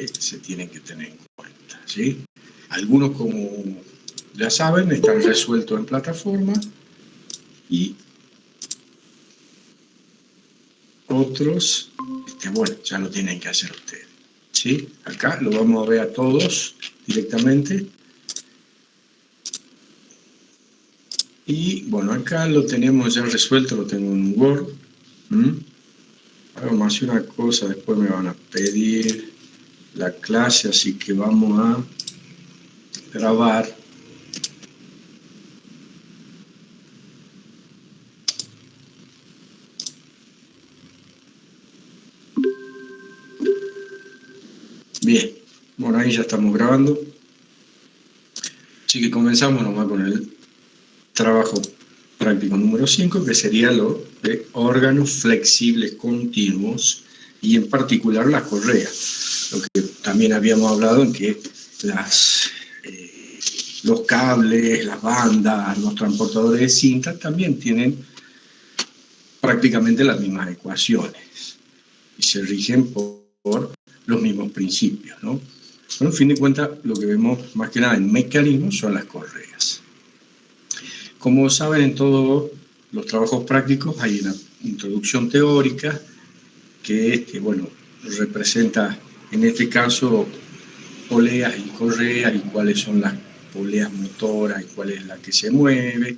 que se tienen que tener en cuenta, ¿sí? Algunos, como ya saben, están resueltos en plataforma y otros, bueno, ya lo tienen que hacer ustedes, ¿sí? Acá lo vamos a ver a todos directamente. Y bueno, acá lo tenemos ya resuelto, lo tengo en Word. Vamos a hacer una cosa, después me van a pedir la clase, así que vamos a grabar. Bien, bueno, ahí ya estamos grabando. Así que comenzamos nomás con el trabajo práctico número 5, que sería lo de órganos flexibles continuos y en particular la correa. Lo que también habíamos hablado en que los cables, las bandas, los transportadores de cinta también tienen prácticamente las mismas ecuaciones y se rigen por los mismos principios, ¿no? Bueno, en fin de cuentas, lo que vemos más que nada en mecanismos son las correas. Como saben, en todos los trabajos prácticos hay una introducción teórica que bueno, representa en este caso poleas y correas y cuáles son las poleas motoras y cuál es la que se mueve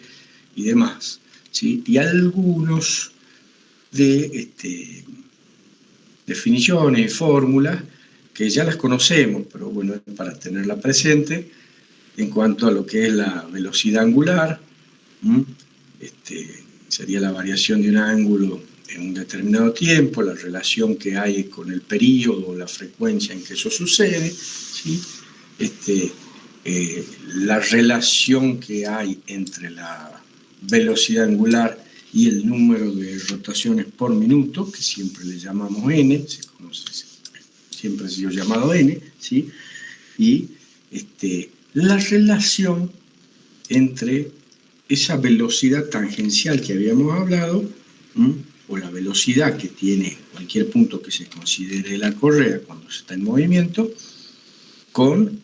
y demás, ¿sí? Y algunos de definiciones y fórmulas que ya las conocemos, pero bueno, para tenerla presente en cuanto a lo que es la velocidad angular, sería la variación de un ángulo en un determinado tiempo, la relación que hay con el periodo, la frecuencia en que eso sucede, ¿sí? La relación que hay entre la velocidad angular y el número de rotaciones por minuto, que siempre le llamamos n, siempre ha sido llamado n, ¿sí? Y la relación entre esa velocidad tangencial que habíamos hablado, o la velocidad que tiene cualquier punto que se considere la correa cuando se está en movimiento, con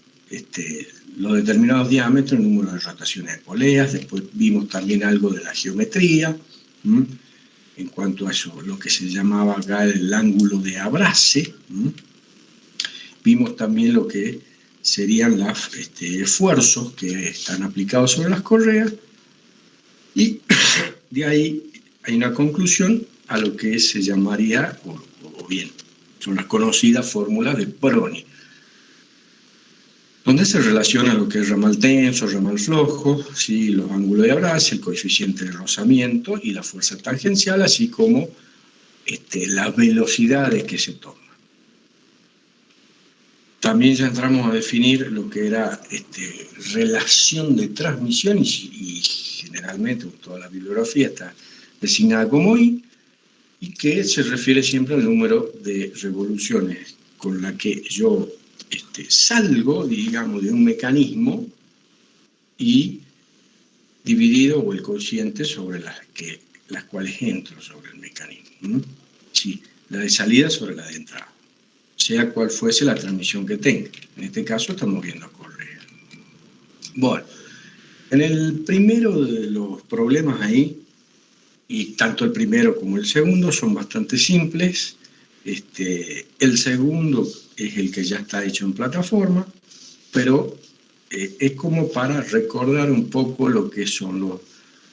los determinados diámetros, el número de rotaciones de poleas. Después vimos también algo de la geometría, en cuanto a eso, lo que se llamaba acá el ángulo de abrace. Vimos también lo que serían los esfuerzos que están aplicados sobre las correas, y de ahí hay una conclusión a lo que se llamaría, o bien, son las conocidas fórmulas de Prony, donde se relaciona lo que es ramal tenso, ramal flojo, ¿sí? Los ángulos de abrace, el coeficiente de rozamiento y la fuerza tangencial, así como las velocidades que se toman. También ya entramos a definir lo que era relación de transmisión y generalmente toda la bibliografía está designada como I, y que se refiere siempre al número de revoluciones con la que yo salgo, digamos, de un mecanismo y dividido, o el cociente sobre las cuales entro sobre el mecanismo. Sí, la de salida sobre la de entrada, sea cual fuese la transmisión que tenga. En este caso estamos viendo correa. Bueno, en el primero de los problemas ahí, y tanto el primero como el segundo son bastante simples. El segundo es el que ya está hecho en plataforma, pero es como para recordar un poco lo que son los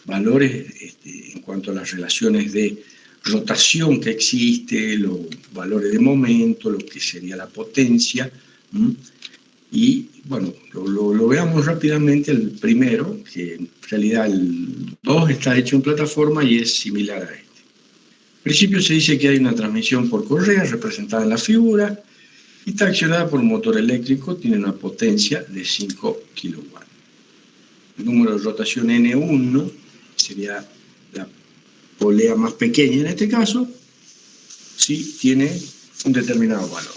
valores en cuanto a las relaciones de rotación que existe, los valores de momento, lo que sería la potencia. Y bueno, lo veamos rápidamente. El primero, que en realidad el 2 está hecho en plataforma y es similar a este. En principio se dice que hay una transmisión por correa representada en la figura y está accionada por un motor eléctrico, tiene una potencia de 5 kilowatts. El número de rotación N1 sería la polea más pequeña en este caso, sí, tiene un determinado valor.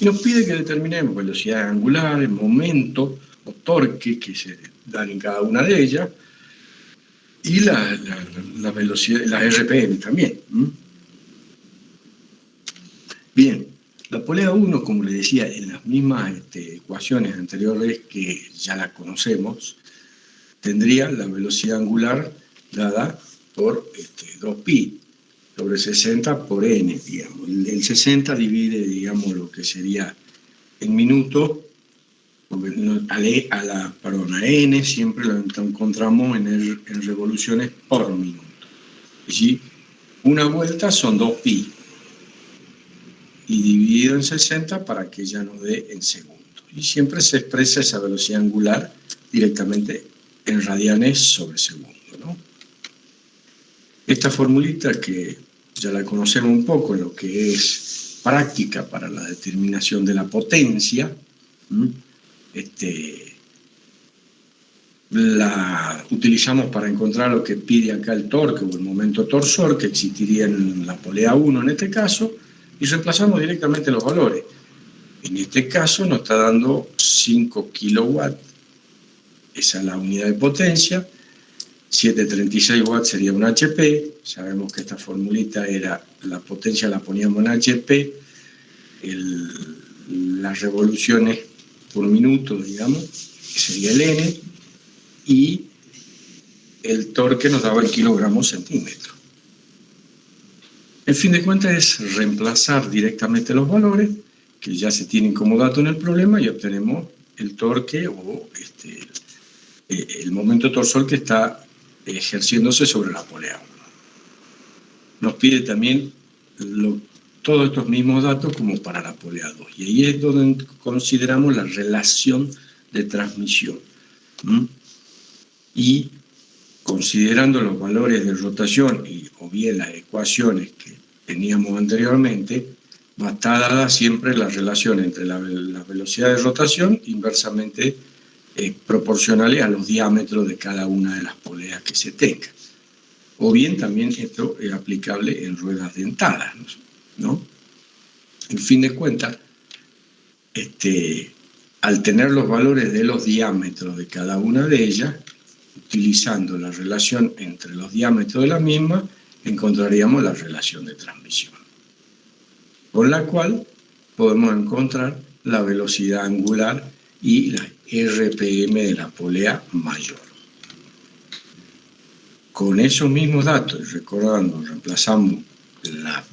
Y nos pide que determinemos velocidad angular, el momento o torque que se dan en cada una de ellas, y la velocidad, la RPM también. Bien, La polea 1, como le decía, en las mismas ecuaciones anteriores que ya las conocemos, tendría la velocidad angular dada por 2pi sobre 60 por n, digamos. El 60 divide, digamos, lo que sería en minutos, a n siempre lo encontramos en revoluciones por minuto. Es decir, una vuelta son 2pi y dividido en 60 para que ya nos dé en segundos. Y siempre se expresa esa velocidad angular directamente en radianes sobre segundo, ¿no? Esta formulita, que ya la conocemos un poco en lo que es práctica para la determinación de la potencia, la utilizamos para encontrar lo que pide acá el torque o el momento torsor, que existiría en la polea 1 en este caso, y reemplazamos directamente los valores. En este caso nos está dando 5 kilowatts, esa es la unidad de potencia. 736 watts sería un HP. Sabemos que esta formulita era, la potencia la poníamos en HP, las revoluciones por minuto, digamos, que sería el N, y el torque nos daba el kilogramos centímetro. En fin de cuentas es reemplazar directamente los valores que ya se tienen como dato en el problema y obtenemos el torque o el momento torsor que está ejerciéndose sobre la polea. Nos pide también todos estos mismos datos como para la polea 2. Y ahí es donde consideramos la relación de transmisión. Y considerando los valores de rotación o bien las ecuaciones que teníamos anteriormente, va a estar dada siempre la relación entre la velocidad de rotación inversamente proporcionales a los diámetros de cada una de las poleas que se tenga. O bien también esto es aplicable en ruedas dentadas, ¿no? En fin de cuentas, al tener los valores de los diámetros de cada una de ellas, utilizando la relación entre los diámetros de la misma, encontraríamos la relación de transmisión, con la cual podemos encontrar la velocidad angular y la RPM de la polea mayor. Con esos mismos datos, recordando, reemplazamos la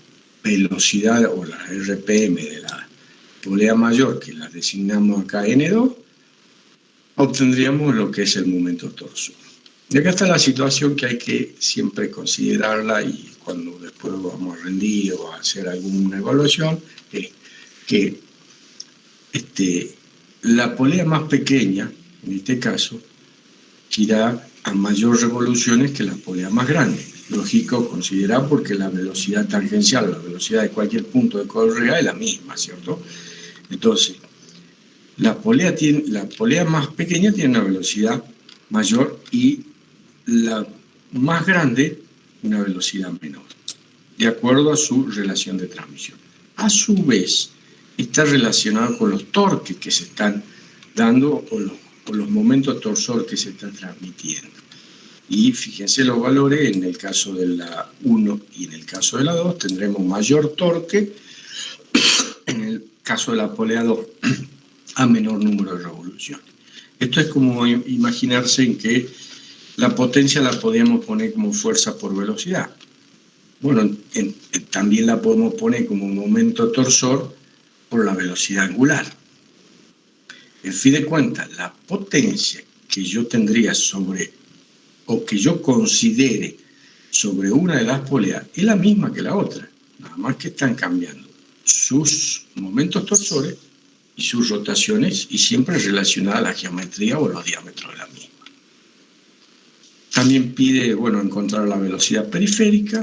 velocidad o la RPM de la polea mayor, que la designamos acá N2, obtendríamos lo que es el momento torsor. Y acá está la situación que hay que siempre considerarla, y cuando después vamos a rendir o a hacer alguna evaluación, es que la polea más pequeña, en este caso, irá a mayor revoluciones que la polea más grande. Lógico considerar porque la velocidad tangencial o la velocidad de cualquier punto de correa es la misma, ¿cierto? Entonces, la polea más pequeña tiene una velocidad mayor y la más grande una velocidad menor, de acuerdo a su relación de transmisión. A su vez, está relacionado con los torques que se están dando o los momentos torsor que se están transmitiendo. Y fíjense los valores, en el caso de la 1 y en el caso de la 2 tendremos mayor torque, en el caso de la polea 2 a menor número de revoluciones. Esto es como imaginarse en que la potencia la podíamos poner como fuerza por velocidad. Bueno, también la podemos poner como momento torsor por la velocidad angular. En fin de cuentas, la potencia que yo tendría o que yo considere sobre una de las poleas es la misma que la otra, nada más que están cambiando sus momentos torsores y sus rotaciones, y siempre relacionada a la geometría o los diámetros de la misma. También pide, encontrar la velocidad periférica,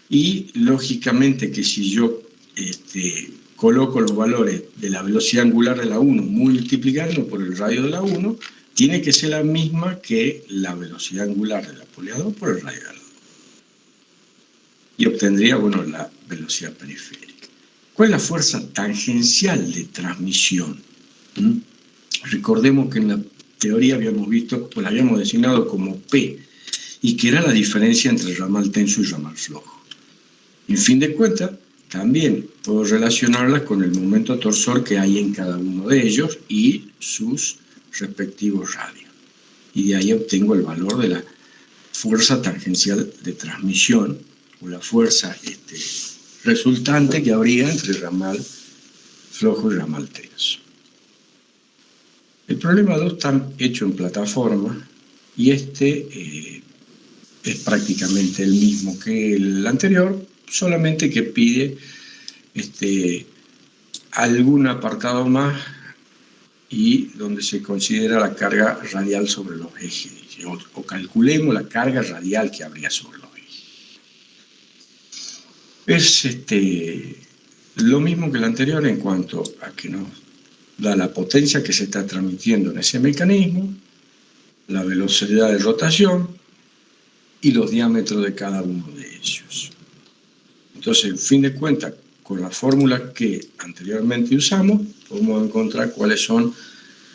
y lógicamente que si yo coloco los valores de la velocidad angular de la 1 multiplicando por el radio de la 1, tiene que ser la misma que la velocidad angular de la polea 2 por el radio de la 2. Y obtendría, la velocidad periférica. ¿Cuál es la fuerza tangencial de transmisión? Recordemos que en la teoría habíamos visto, la habíamos designado como P, y que era la diferencia entre ramal tenso y ramal flojo. En fin de cuentas, también puedo relacionarlas con el momento torsor que hay en cada uno de ellos y sus respectivos radios. Y de ahí obtengo el valor de la fuerza tangencial de transmisión o la fuerza resultante que habría entre ramal flojo y ramal tenso. El problema 2 está hecho en plataforma y es prácticamente el mismo que el anterior, solamente que pide algún apartado más y donde se considera la carga radial sobre los ejes, o calculemos la carga radial que habría sobre los ejes. Es lo mismo que el anterior en cuanto a que nos da la potencia que se está transmitiendo en ese mecanismo, la velocidad de rotación y los diámetros de cada uno de ellos. Entonces, en fin de cuentas, con la fórmula que anteriormente usamos, podemos encontrar cuáles son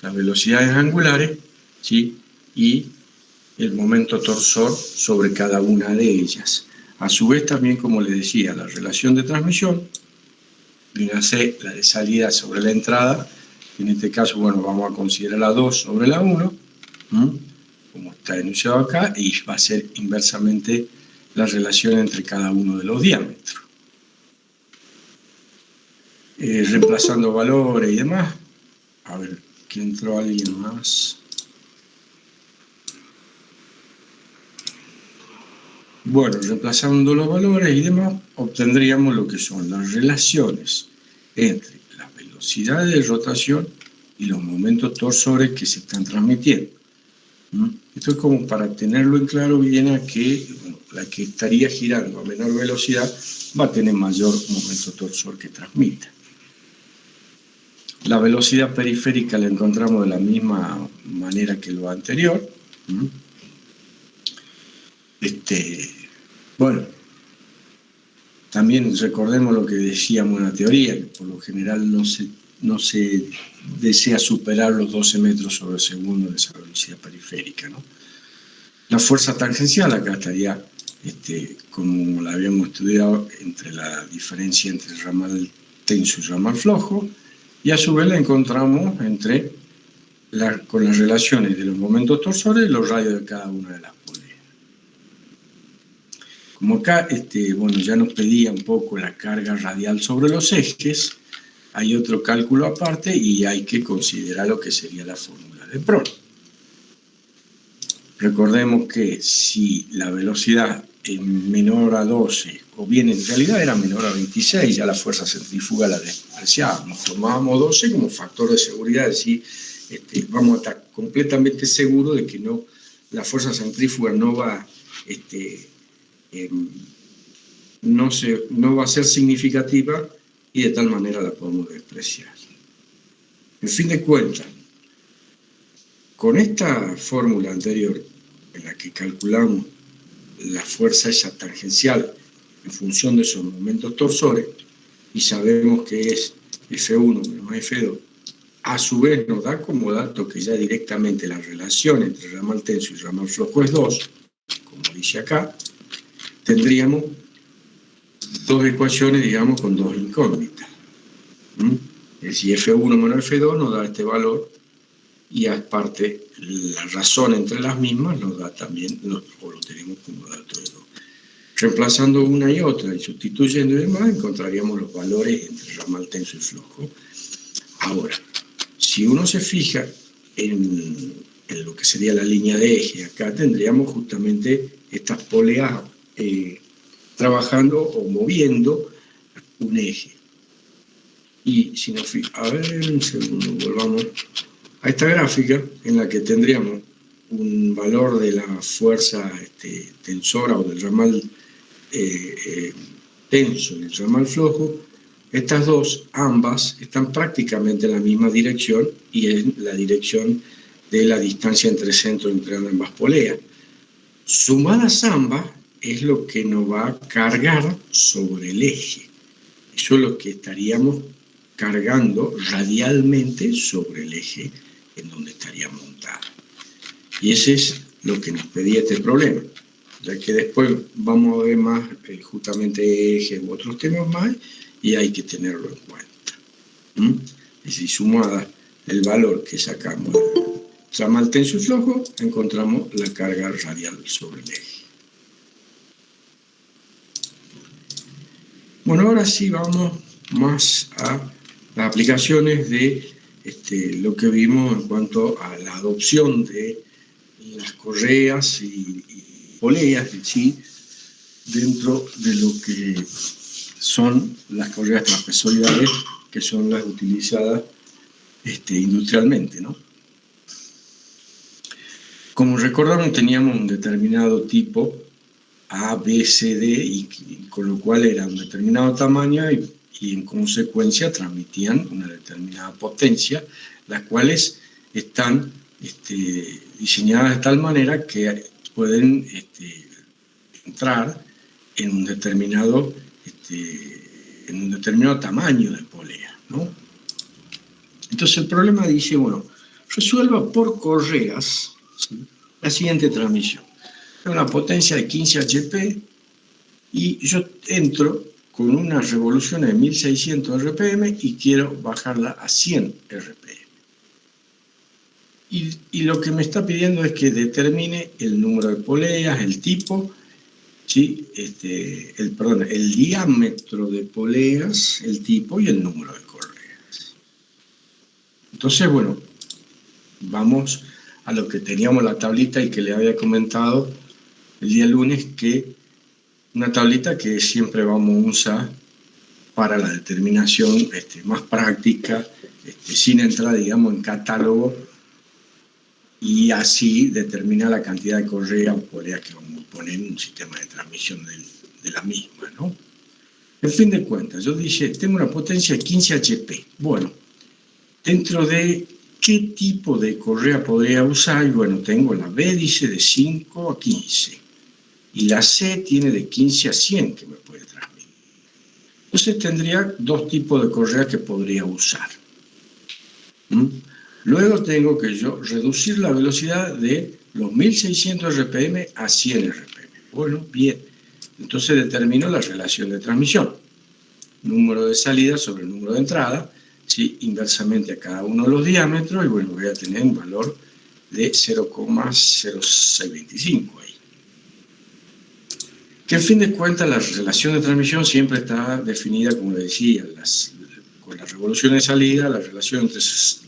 las velocidades angulares, ¿sí?, y el momento torsor sobre cada una de ellas. A su vez, también, como les decía, la relación de transmisión, viene a ser la de salida sobre la entrada. En este caso, bueno, vamos a considerar la 2 sobre la 1, como está enunciado acá, y va a ser inversamente la relación entre cada uno de los diámetros. Reemplazando valores y demás. A ver, ¿que entró alguien más? Bueno, reemplazando los valores y demás, obtendríamos lo que son las relaciones entre la velocidad de rotación y los momentos torsores que se están transmitiendo. Esto es como para tenerlo en claro, viene a que la que estaría girando a menor velocidad va a tener mayor momento torsor que transmita. La velocidad periférica la encontramos de la misma manera que lo anterior. Bueno, también recordemos lo que decíamos en la teoría, que por lo general no se desea superar los 12 metros sobre segundo de esa velocidad periférica, ¿no? La fuerza tangencial acá estaría, como la habíamos estudiado, entre la diferencia entre el ramal tenso y el ramal flojo, y a su vez la encontramos con las relaciones de los momentos torsores y los radios de cada una de las poleas. Como acá bueno, ya nos pedía un poco la carga radial sobre los ejes, hay otro cálculo aparte y hay que considerar lo que sería la fórmula de Prono. Recordemos que si la velocidad es menor a 12, o bien en realidad era menor a 26, ya la fuerza centrífuga la despreciábamos, tomábamos 12 como factor de seguridad, es decir, vamos a estar completamente seguros de que la fuerza centrífuga no va a ser significativa y de tal manera la podemos despreciar. En fin de cuentas, con esta fórmula anterior, en la que calculamos la fuerza esa tangencial en función de esos momentos torsores, y sabemos que es F1 menos F2, a su vez nos da como dato que ya directamente la relación entre ramal tenso y ramal flojo es 2, como dice acá, tendríamos dos ecuaciones, digamos, con dos incógnitas. Es decir, F1 menos F2 nos da este valor y aparte la razón entre las mismas nos da también, o lo tenemos como dato de 2. Reemplazando una y otra y sustituyendo y demás, encontraríamos los valores entre ramal tenso y flojo. Ahora, si uno se fija en lo que sería la línea de eje, acá tendríamos justamente estas poleas trabajando o moviendo un eje. Y si nos fijamos, a ver, un segundo, volvamos a esta gráfica en la que tendríamos un valor de la fuerza tensora o del ramal tenso y el ramal flojo. Estas dos, ambas, están prácticamente en la misma dirección y en la dirección de la distancia entre centros entre ambas poleas. Sumadas ambas es lo que nos va a cargar sobre el eje. Eso es lo que estaríamos cargando radialmente sobre el eje en donde estaría montado. Y ese es lo que nos pedía este problema, ya que después vamos a ver más justamente ejes u otros temas más, y hay que tenerlo en cuenta. Y si sumada el valor que sacamos del ramal tenso y flojo, encontramos la carga radial sobre el eje. Bueno, ahora sí vamos más a las aplicaciones de lo que vimos en cuanto a la adopción de las correas y poleas en sí dentro de lo que son las correas trapezoidales, que son las utilizadas industrialmente, ¿no? Como recordamos, teníamos un determinado tipo A, B, C, D, y con lo cual era un determinado tamaño y en consecuencia transmitían una determinada potencia, las cuales están diseñadas de tal manera que pueden entrar en un determinado tamaño de polea, ¿no? Entonces el problema dice, bueno, resuelva por correas, ¿sí?, la siguiente transmisión. Tengo una potencia de 15 HP y yo entro con una revolución de 1600 RPM y quiero bajarla a 100 RPM. Y lo que me está pidiendo es que determine el número de poleas, el tipo, ¿sí? el diámetro de poleas, el tipo y el número de correas. Entonces, bueno, vamos a lo que teníamos la tablita y que le había comentado el día lunes, que una tablita que siempre vamos a usar para la determinación más práctica, sin entrar, digamos, en catálogo, y así determinar la cantidad de correa o polea que vamos a poner en un sistema de transmisión de la misma, ¿no? En fin de cuentas, yo dije, tengo una potencia de 15 HP. Bueno, dentro de qué tipo de correa podría usar, y bueno, tengo la B, dice, de 5 a 15. Y la C tiene de 15 a 100 que me puede transmitir. Entonces tendría dos tipos de correa que podría usar. Luego tengo que yo reducir la velocidad de los 1600 RPM a 100 RPM. Bueno, bien. Entonces determino la relación de transmisión. Número de salida sobre el número de entrada, ¿sí?, inversamente a cada uno de los diámetros, y bueno, voy a tener un valor de 0,0625 ahí. Que en fin de cuentas la relación de transmisión siempre está definida, como le decía, con las revoluciones de salida, la relación entre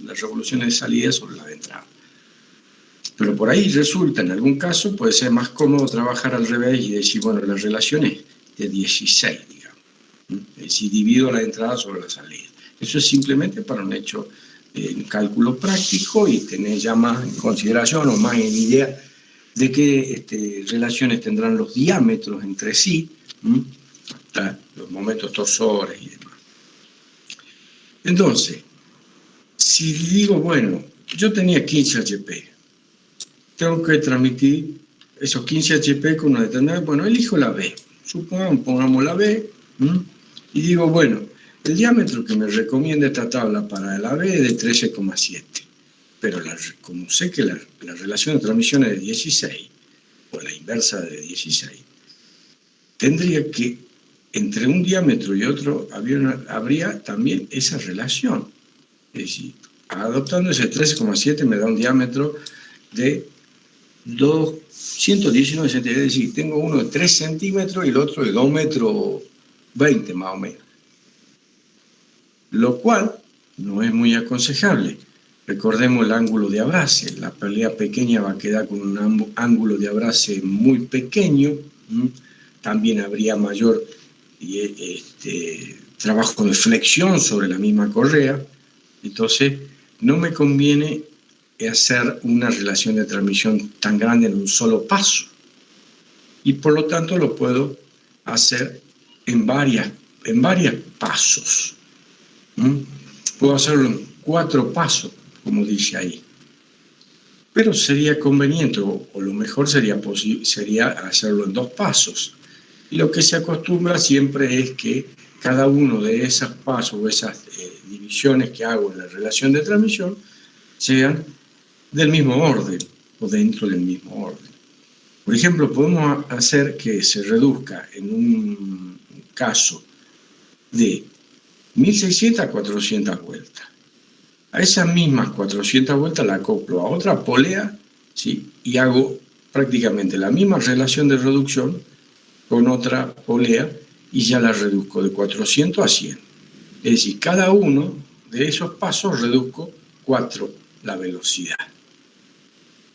las revoluciones de salida sobre la de entrada. Pero por ahí resulta, en algún caso, puede ser más cómodo trabajar al revés y decir, bueno, la relación es de 16, digamos. Es decir, divido la entrada sobre la salida. Eso es simplemente para un hecho, un cálculo práctico, y tener ya más en consideración o más en idea de qué relaciones tendrán los diámetros entre sí, hasta los momentos torsores y demás. Entonces, si digo, bueno, yo tenía 15 HP, tengo que transmitir esos 15 HP con una determinada, bueno, elijo la B, pongamos la B, y digo, bueno, el diámetro que me recomienda esta tabla para la B es de 13,7, pero como sé que la relación de transmisión es de 16, o la inversa de 16, tendría que, entre un diámetro y otro, habría también esa relación. Es decir, adoptando ese 13,7 me da un diámetro de 219 centímetros, es decir, tengo uno de 3 centímetros y el otro de 2,20 metros más o menos. Lo cual no es muy aconsejable. Recordemos el ángulo de abrace. La polea pequeña va a quedar con un ángulo de abrace muy pequeño. También habría mayor trabajo de flexión sobre la misma correa. Entonces, no me conviene hacer una relación de transmisión tan grande en un solo paso. Y por lo tanto lo puedo hacer en varios pasos. Puedo hacerlo en 4 pasos, como dice ahí. Pero sería conveniente, o lo mejor sería hacerlo en 2 pasos. Y lo que se acostumbra siempre es que cada uno de esos pasos o esas divisiones que hago en la relación de transmisión sean del mismo orden o dentro del mismo orden. Por ejemplo, podemos hacer que se reduzca en un caso de 1600 a 400 vueltas. A esas mismas 400 vueltas la acoplo a otra polea, ¿sí? Y hago prácticamente la misma relación de reducción con otra polea y ya la reduzco de 400 a 100. Es decir, cada uno de esos pasos reduzco 4 la velocidad.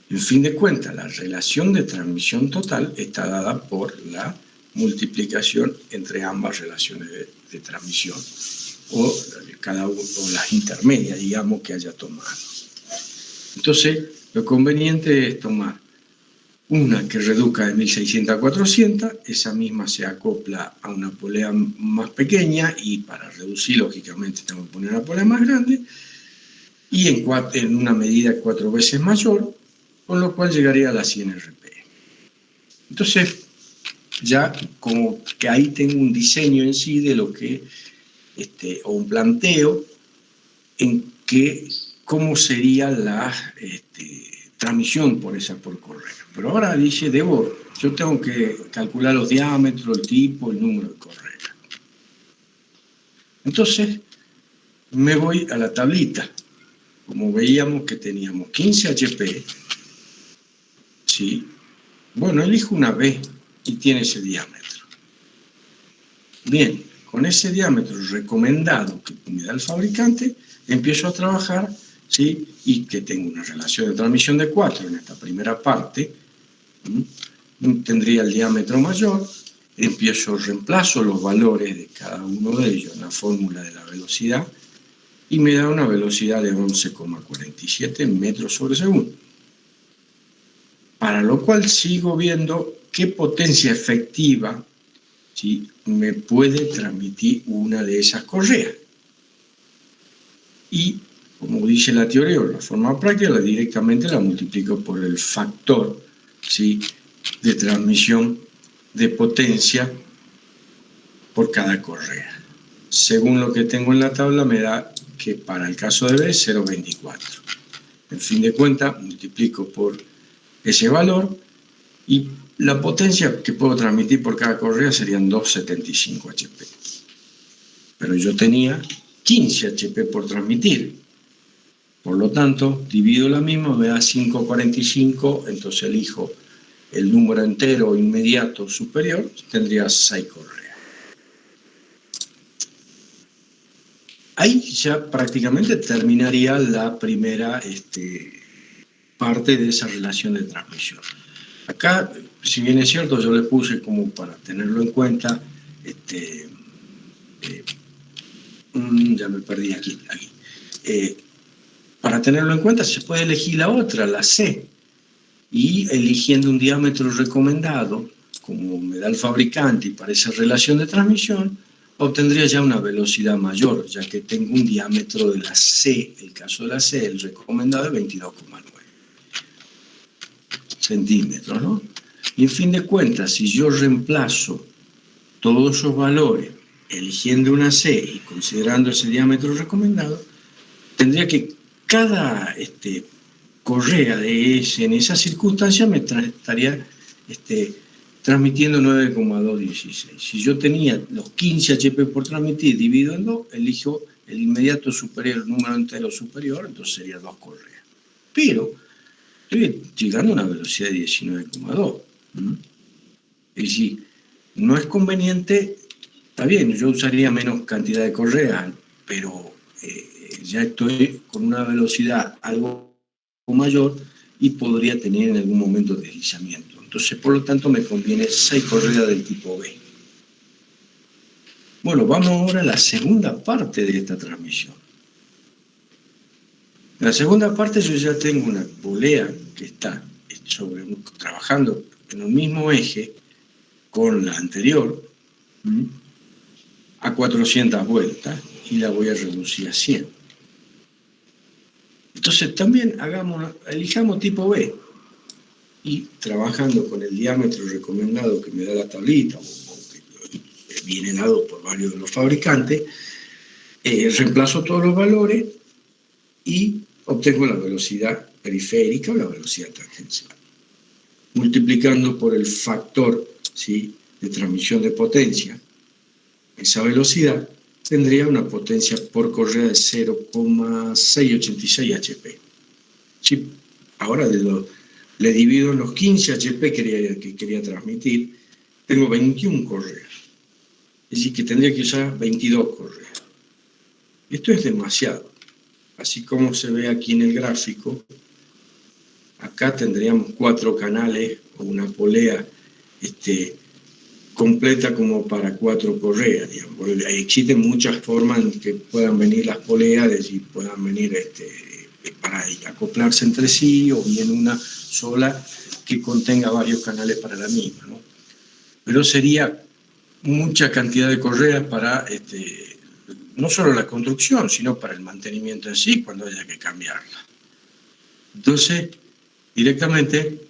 En fin de cuentas, la relación de transmisión total está dada por la multiplicación entre ambas relaciones de transmisión o cada uno, o las intermedias, digamos, que haya tomado. Entonces, lo conveniente es tomar una que reduzca de 1600 a 400, esa misma se acopla a una polea más pequeña y para reducir, lógicamente, tengo que poner una polea más grande y en una medida 4 veces mayor, con lo cual llegaría a las 100 RPM. Entonces, ya como que ahí tengo un diseño en sí de lo que, o un planteo en que cómo sería la transmisión por correa. Pero ahora dice, yo tengo que calcular los diámetros, el tipo, el número de correa. Entonces, me voy a la tablita. Como veíamos que teníamos 15 HP, ¿sí? Bueno, elijo una B y tiene ese diámetro. Bien, con ese diámetro recomendado que me da el fabricante, empiezo a trabajar, ¿sí? Y que tengo una relación de transmisión de 4 en esta primera parte, tendría el diámetro mayor, reemplazo los valores de cada uno de ellos en la fórmula de la velocidad y me da una velocidad de 11,47 metros sobre segundo. Para lo cual sigo viendo qué potencia efectiva, ¿sí?, me puede transmitir una de esas correas. Y, como dice la teoría o la forma práctica, directamente la multiplico por el factor, ¿sí?, de transmisión de potencia por cada correa. Según lo que tengo en la tabla, me da que para el caso de B, 0,24. En fin de cuentas, multiplico por ese valor y la potencia que puedo transmitir por cada correa serían 2,75 HP. Pero yo tenía 15 HP por transmitir. Por lo tanto, divido la misma, me da 5,45, entonces elijo el número entero inmediato superior, tendría 6 correas. Ahí ya prácticamente terminaría la primera parte de esa relación de transmisión. Acá, si bien es cierto, yo le puse como para tenerlo en cuenta, ya me perdí aquí. Para tenerlo en cuenta se puede elegir la otra, la C, y eligiendo un diámetro recomendado, como me da el fabricante y para esa relación de transmisión, obtendría ya una velocidad mayor, ya que tengo un diámetro de la C, el caso de la C, el recomendado de 22,9 centímetros, ¿no? Y en fin de cuentas, si yo reemplazo todos esos valores eligiendo una C y considerando ese diámetro recomendado, tendría que cada correa en esa circunstancia me estaría transmitiendo 9,216. Si yo tenía los 15 HP por transmitir dividido en 2, elijo el inmediato superior, el número entero superior, entonces sería 2 correas. Pero estoy llegando a una velocidad de 19,2. Es decir, no es conveniente, está bien, yo usaría menos cantidad de correas, pero ya estoy con una velocidad algo mayor y podría tener en algún momento deslizamiento. Entonces, por lo tanto, me conviene 6 correas del tipo B. Bueno, vamos ahora a la segunda parte de esta transmisión. En la segunda parte yo ya tengo una polea que está trabajando en el mismo eje con la anterior a 400 vueltas y la voy a reducir a 100. Entonces también elijamos tipo B y trabajando con el diámetro recomendado que me da la tablita o que viene dado por varios de los fabricantes, reemplazo todos los valores y obtengo la velocidad periférica o la velocidad tangencial. Multiplicando por el factor, ¿sí?, de transmisión de potencia, esa velocidad, tendría una potencia por correa de 0,686 HP. Si ahora le divido los 15 HP que quería transmitir, tengo 21 correas. Es decir, que tendría que usar 22 correas. Esto es demasiado. Así como se ve aquí en el gráfico, acá tendríamos 4 canales o una polea completa como para 4 correas. Digamos. Existen muchas formas en que puedan venir las poleas, es decir, puedan venir para acoplarse entre sí, o bien una sola que contenga varios canales para la misma, ¿no? Pero sería mucha cantidad de correas para no solo la construcción, sino para el mantenimiento en sí, cuando haya que cambiarla. Entonces, directamente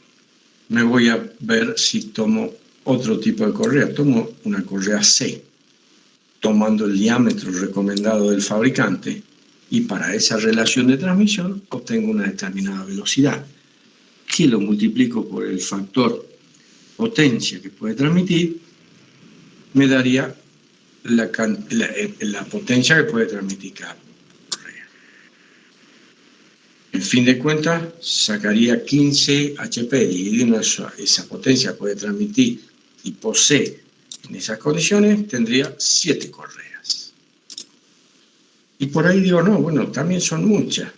me voy a ver si tomo otro tipo de correa. Tomo una correa C, tomando el diámetro recomendado del fabricante, y para esa relación de transmisión obtengo una determinada velocidad, que lo multiplico por el factor potencia que puede transmitir, me daría la potencia que puede transmitir cada correa. En fin de cuentas, sacaría 15 HP, dividiendo esa potencia que puede transmitir tipo C en esas condiciones, tendría 7 correas. Y por ahí digo, no, bueno, también son muchas,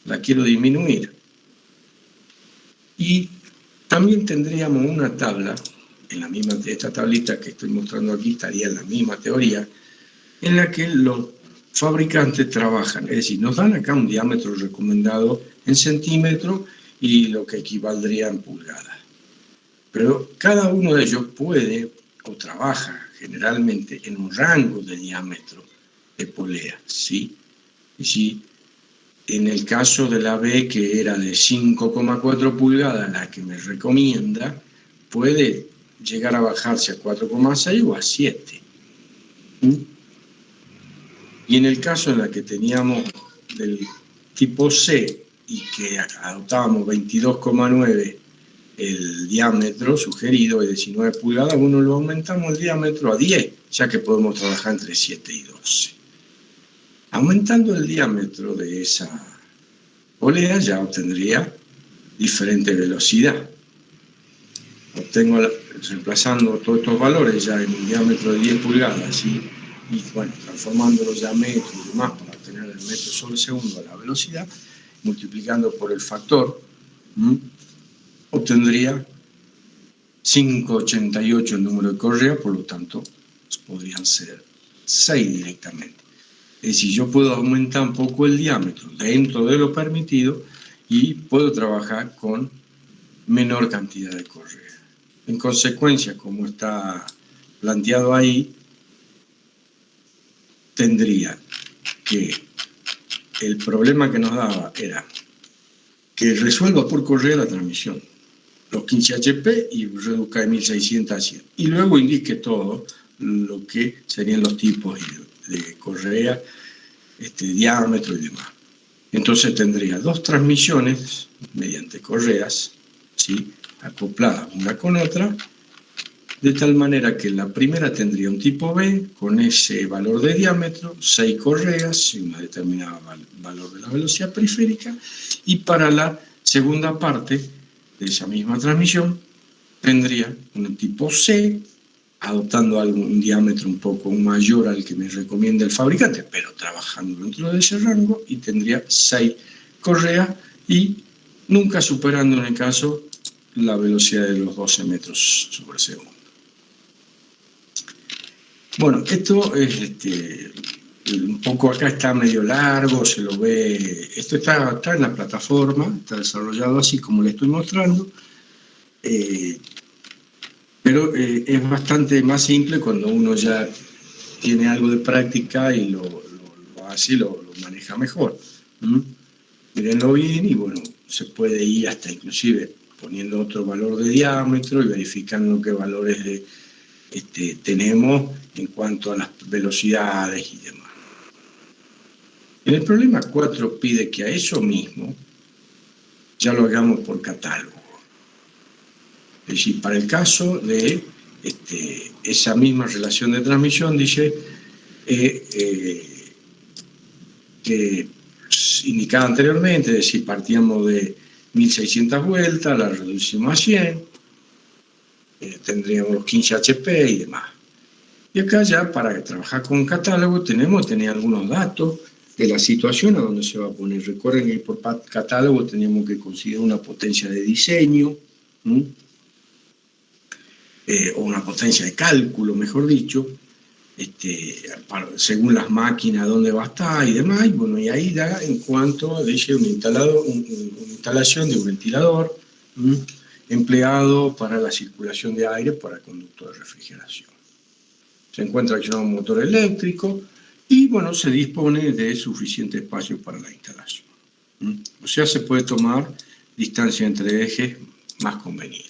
la quiero disminuir. Y también tendríamos una tabla, esta tablita que estoy mostrando aquí estaría en la misma teoría, en la que los fabricantes trabajan, es decir, nos dan acá un diámetro recomendado en centímetros y lo que equivaldría en pulgadas. Pero cada uno de ellos puede o trabaja generalmente en un rango de diámetro de polea, ¿sí? Y si en el caso de la B, que era de 5,4 pulgadas, la que me recomienda, puede llegar a bajarse a 4,6 o a 7. Y en el caso en la que teníamos del tipo C y que adoptábamos 22,9 el diámetro sugerido de 19 pulgadas, bueno, lo aumentamos el diámetro a 10, ya que podemos trabajar entre 7 y 12. Aumentando el diámetro de esa polea ya obtendría diferente velocidad. Obtengo, reemplazando todos estos valores ya en un diámetro de 10 pulgadas, ¿sí? Y bueno, transformándolos ya a metros y demás para obtener el metro sobre segundo a la velocidad, multiplicando por el factor, obtendría 5,88 el número de correas, por lo tanto podrían ser 6 directamente. Es decir, yo puedo aumentar un poco el diámetro dentro de lo permitido y puedo trabajar con menor cantidad de correas. En consecuencia, como está planteado ahí, tendría que el problema que nos daba era que resuelva por correa la transmisión, los 15 HP y reduzca de 1600 a 100. Y luego indique todo lo que serían los tipos de correa, diámetro y demás. Entonces tendría 2 transmisiones mediante correas, ¿sí?, acopladas una con otra, de tal manera que la primera tendría un tipo B con ese valor de diámetro, 6 correas y una determinada valor de la velocidad periférica, y para la segunda parte de esa misma transmisión tendría un tipo C, adoptando un diámetro un poco mayor al que me recomienda el fabricante, pero trabajando dentro de ese rango, y tendría 6 correas y nunca superando en el caso la velocidad de los 12 metros sobre segundo. Bueno, esto es un poco acá está medio largo, se lo ve, esto está en la plataforma, está desarrollado así como le estoy mostrando, pero es bastante más simple cuando uno ya tiene algo de práctica y lo hace y lo maneja mejor. Mírenlo bien y bueno, se puede ir hasta inclusive poniendo otro valor de diámetro y verificando qué valores tenemos en cuanto a las velocidades y demás. En el problema 4 pide que a eso mismo ya lo hagamos por catálogo. Es decir, para el caso de esa misma relación de transmisión, dice, que indicaba anteriormente, es decir, partíamos de 1600 vueltas, la reducimos a 100, tendríamos los 15 HP y demás. Y acá ya, para trabajar con catálogo, tenemos que tener algunos datos de la situación a donde se va a poner. Recuerden que por catálogo teníamos que considerar una potencia de diseño, o una potencia de cálculo, mejor dicho, según las máquinas, dónde va a estar y demás. Y bueno, y ahí da en cuanto a una instalación de un ventilador empleado para la circulación de aire para conducto de refrigeración. Se encuentra accionado un motor eléctrico y, bueno, se dispone de suficiente espacio para la instalación. O sea, se puede tomar distancia entre ejes más conveniente.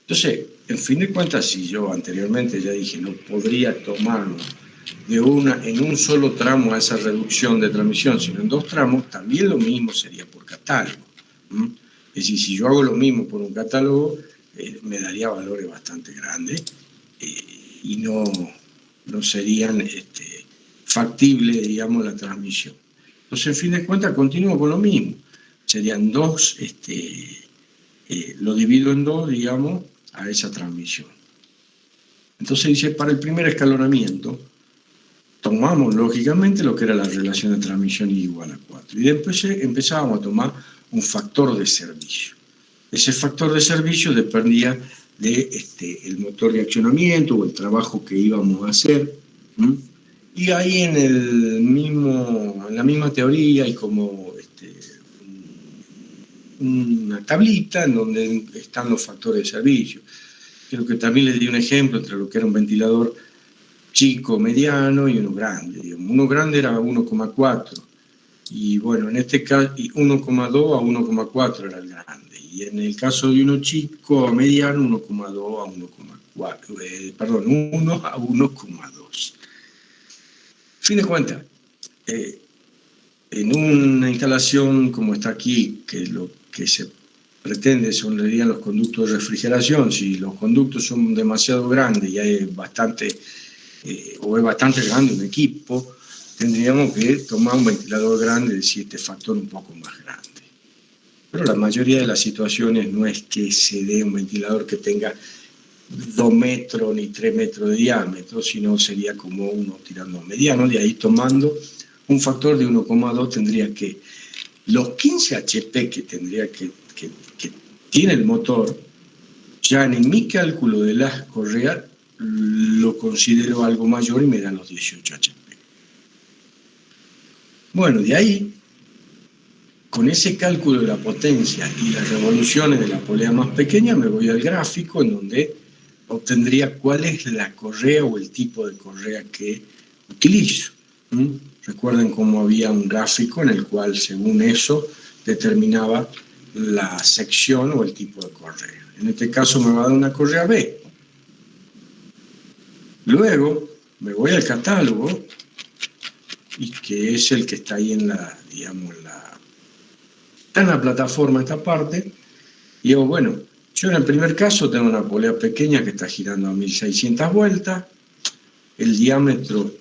Entonces, en fin de cuentas, si yo anteriormente ya dije no podría tomarlo en un solo tramo a esa reducción de transmisión, sino en dos tramos, también lo mismo sería por catálogo. Es decir, si yo hago lo mismo por un catálogo, me daría valores bastante grandes y no serían factibles, digamos, la transmisión. Entonces, en fin de cuentas, continúo con lo mismo. Serían dos, lo divido en dos, digamos, a esa transmisión. Entonces dice, para el primer escalonamiento, tomamos lógicamente lo que era la relación de transmisión igual a 4. Y después empezábamos a tomar un factor de servicio. Ese factor de servicio dependía de el motor de accionamiento o el trabajo que íbamos a hacer. Y ahí en la misma teoría hay como una tablita en donde están los factores de servicio. Creo que también les di un ejemplo entre lo que era un ventilador chico, mediano y uno grande. Digamos. Uno grande era 1,4 y bueno, en este caso 1,2 a 1,4 era el grande. Y en el caso de uno chico a mediano, 1,2 a 1,4, perdón, 1 a 1,2. Fin de cuentas, en una instalación como está aquí, que lo que se pretende son los conductos de refrigeración, si los conductos son demasiado grandes y hay bastante, o es bastante grande un equipo, tendríamos que tomar un ventilador grande, es decir, este factor un poco más grande. Pero la mayoría de las situaciones no es que se dé un ventilador que tenga 2 metros ni 3 metros de diámetro, sino sería como uno tirando mediano, de ahí tomando un factor de 1,2 tendría que, los 15 HP que tendría que tiene el motor, ya en mi cálculo de las correas lo considero algo mayor y me dan los 18 HP. Bueno, de ahí, con ese cálculo de la potencia y las revoluciones de la polea más pequeña, me voy al gráfico en donde obtendría cuál es la correa o el tipo de correa que utilizo. Recuerden cómo había un gráfico en el cual, según eso, determinaba la sección o el tipo de correa. En este caso me va a dar una correa B. Luego me voy al catálogo, y que es el que está ahí en la, digamos, está en la plataforma esta parte, y digo, bueno, yo en el primer caso tengo una polea pequeña que está girando a 1600 vueltas, el diámetro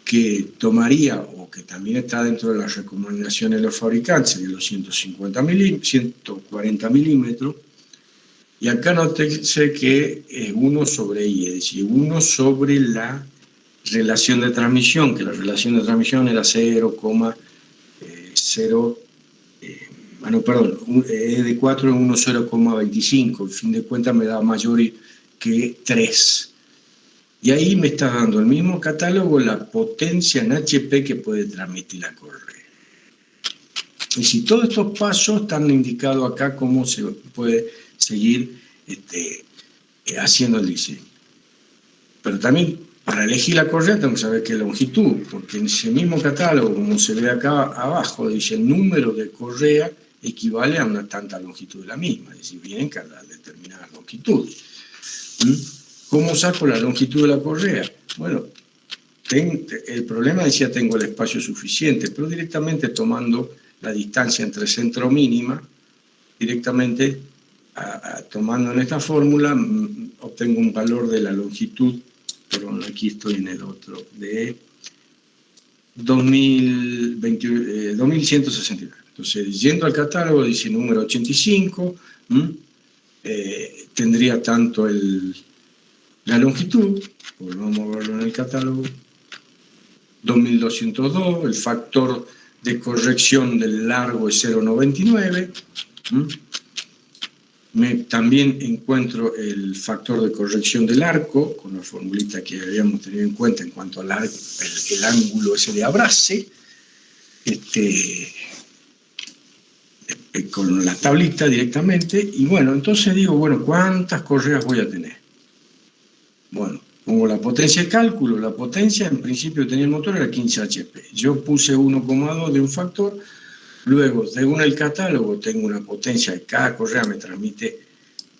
que tomaría, o que también está dentro de las recomendaciones de los fabricantes, de los 140 milímetros, y acá nótese que es 1 sobre I, es decir, 1 sobre la relación de transmisión, que la relación de transmisión era 0,0, es de 4 en 1, 0,25, al fin de cuentas me da mayor que 3. Y ahí me está dando el mismo catálogo la potencia en HP que puede transmitir la correa. Y si todos estos pasos están indicados acá, cómo se puede seguir haciendo el diseño. Pero también para elegir la correa tengo que saber qué longitud, porque en ese mismo catálogo, como se ve acá abajo, dice el número de correa equivale a una tanta longitud de la misma, es decir, vienen cada determinada longitud. ¿Cómo saco la longitud de la correa? Bueno, el problema decía tengo el espacio suficiente, pero directamente tomando la distancia entre centro mínima, directamente tomando en esta fórmula, obtengo un valor de la longitud perdón, aquí estoy en el otro, de 2169. Entonces, yendo al catálogo, dice número 85, tendría tanto la longitud, volvamos a verlo en el catálogo, 2202, el factor de corrección del largo es 0,99. También encuentro el factor de corrección del arco, con la formulita que habíamos tenido en cuenta en cuanto al arco, el ángulo ese de abrace, con la tablita directamente. Y bueno, entonces digo, bueno, ¿cuántas correas voy a tener? Bueno, pongo la potencia de cálculo. La potencia, en principio, tenía el motor, era 15 HP. Yo puse 1,2 de un factor. Luego, según el catálogo, tengo una potencia de cada correa me transmite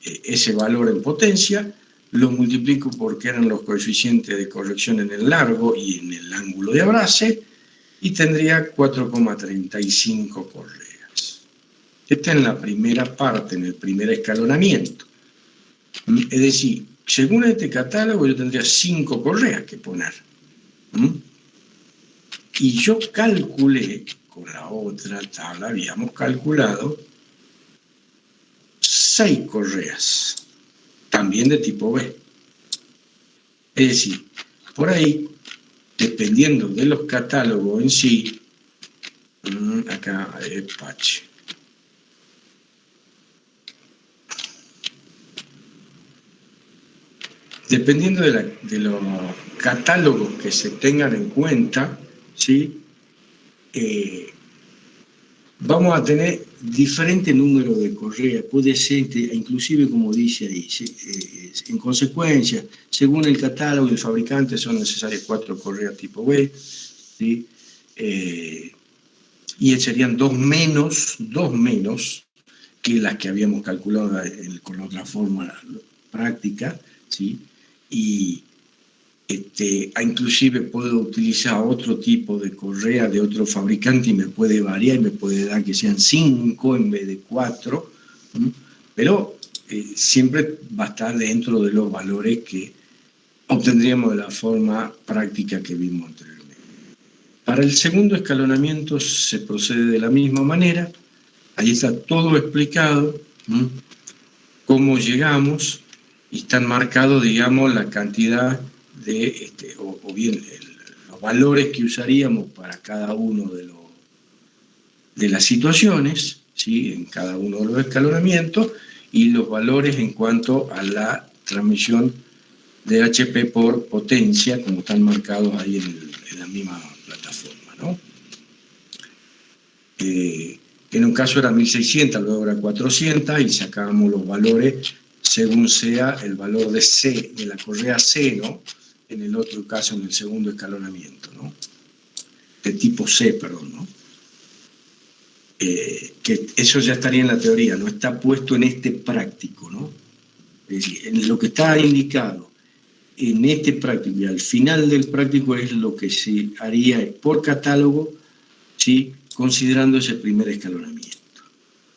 ese valor en potencia. Lo multiplico porque eran los coeficientes de corrección en el largo y en el ángulo de abrace. Y tendría 4,35 correas. Esta es la primera parte, en el primer escalonamiento. Es decir, según este catálogo, yo tendría 5 correas que poner. Y yo calculé, con la otra tabla habíamos calculado 6 correas, también de tipo B. Es decir, por ahí, dependiendo de los catálogos en sí, acá hay Apache. Dependiendo de los catálogos que se tengan en cuenta, ¿sí? Vamos a tener diferente número de correas, puede ser, inclusive como dice ahí, en consecuencia, según el catálogo y el fabricante son necesarias 4 correas tipo B, ¿sí? Y serían 2 menos que las que habíamos calculado con la otra forma práctica, ¿sí? Y inclusive puedo utilizar otro tipo de correa de otro fabricante y me puede variar y me puede dar que sean 5 en vez de 4, pero siempre va a estar dentro de los valores que obtendríamos de la forma práctica que vimos anteriormente. Para el segundo escalonamiento se procede de la misma manera. Ahí está todo explicado, cómo llegamos, y están marcados, digamos, la cantidad de, o bien los valores que usaríamos para cada uno de las situaciones, ¿sí? En cada uno de los escalonamientos, y los valores en cuanto a la transmisión de HP por potencia, como están marcados ahí en la misma plataforma, ¿no? En un caso era 1600, luego era 400, y sacábamos los valores según sea el valor de C, de la correa C, ¿no? En el otro caso, en el segundo escalonamiento, ¿no? De tipo C, perdón, ¿no? Que eso ya estaría en la teoría, no está puesto en este práctico, ¿no? Es decir, en lo que está indicado en este práctico y al final del práctico es lo que se haría por catálogo, ¿sí? Considerando ese primer escalonamiento.